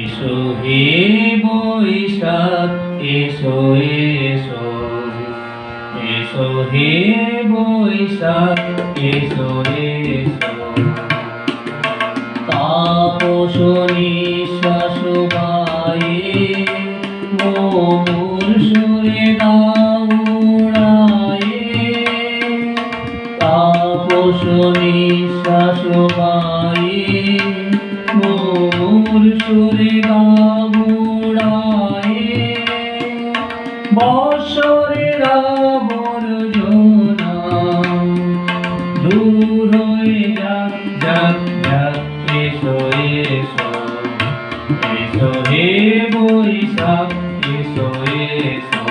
এসো হে বৈশাখ এসো এসো, এসো হে বৈশাখ এসো এসো। তাপস নিঃশ্বাস বায়ে মধুর সুরে দাও উড়ায়ে। তাপস নিঃশ্বাস বায়ে মধুর সুরে দাও উড়ায়ে। বৎসরের আবর্জনা দূর হয়ে যাক যাক যাক। এসো এসো, এসো হে বৈশাখ এসো এসো।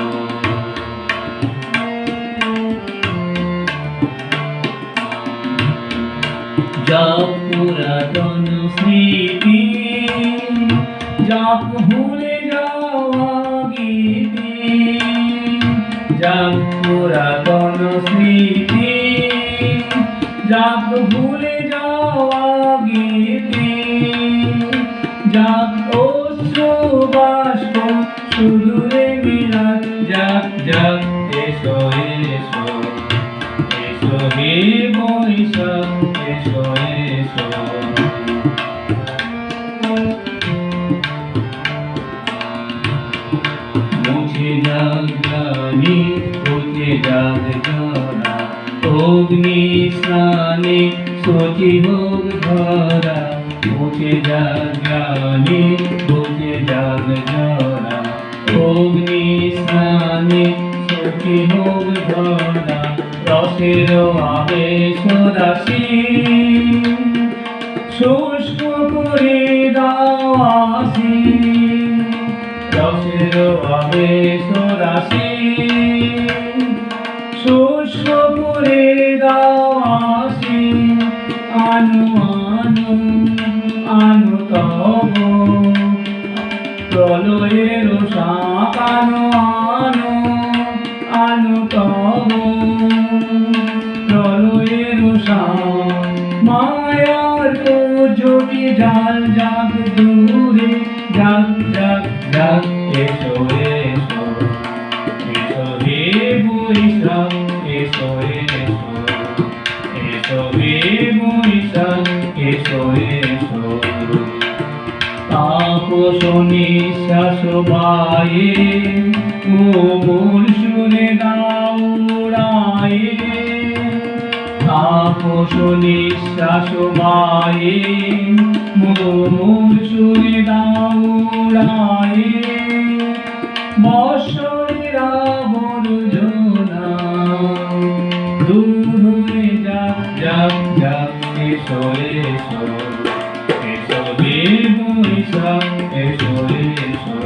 যাক পুরাতন স্মৃতি, যাক ভুলে যাওয়া গীতি। যাক পুরাতন স্মৃতি, যাক ভুলে যাওয়া গীতি। যাক অশ্রু বাষ্প সুদূরে মিলাদ যাক যাক। এসো এসো, এসো হে বৈশাখ এসো এসো। মুছে যাক গ্লানি ঘুচে যাক জ্বালা। অগ্নি স্নানে শুচি হোক ধরা। মুছে যাক গ্লানি ঘুচে যাক জ্বালা। অগ্নি স্নানে শুচি হোক ধরা। রসের আবেশ রাশি শুষ্ক করে দাও আসি। রসের আবেশ রাশি শুষ্ক করে দাও আসি। আনু আনু আনু তব প্রলয়ের শাঁখ। আনু আনু আনু তব প্রলয়ের শাঁখ। মায়ার তো যদি জাল যাক দূরে যাক যাক যাক। এসো এসো, এসো হে বৈশাখ এসো এসো, এসো হে বৈশাখ এসো এসো। তাপস নিঃশ্বাস বায়ে কোমল সুরে দাও উড়ায়ে। তাপস নিঃশ্বাস বায়ে কোমল সুরে দাও উড়ায়ে। বৎসরের আবর্জনা দূর হয়ে যাক যাক যাক। এসো এসো, এসো হে বৈশাখ এসো এসো।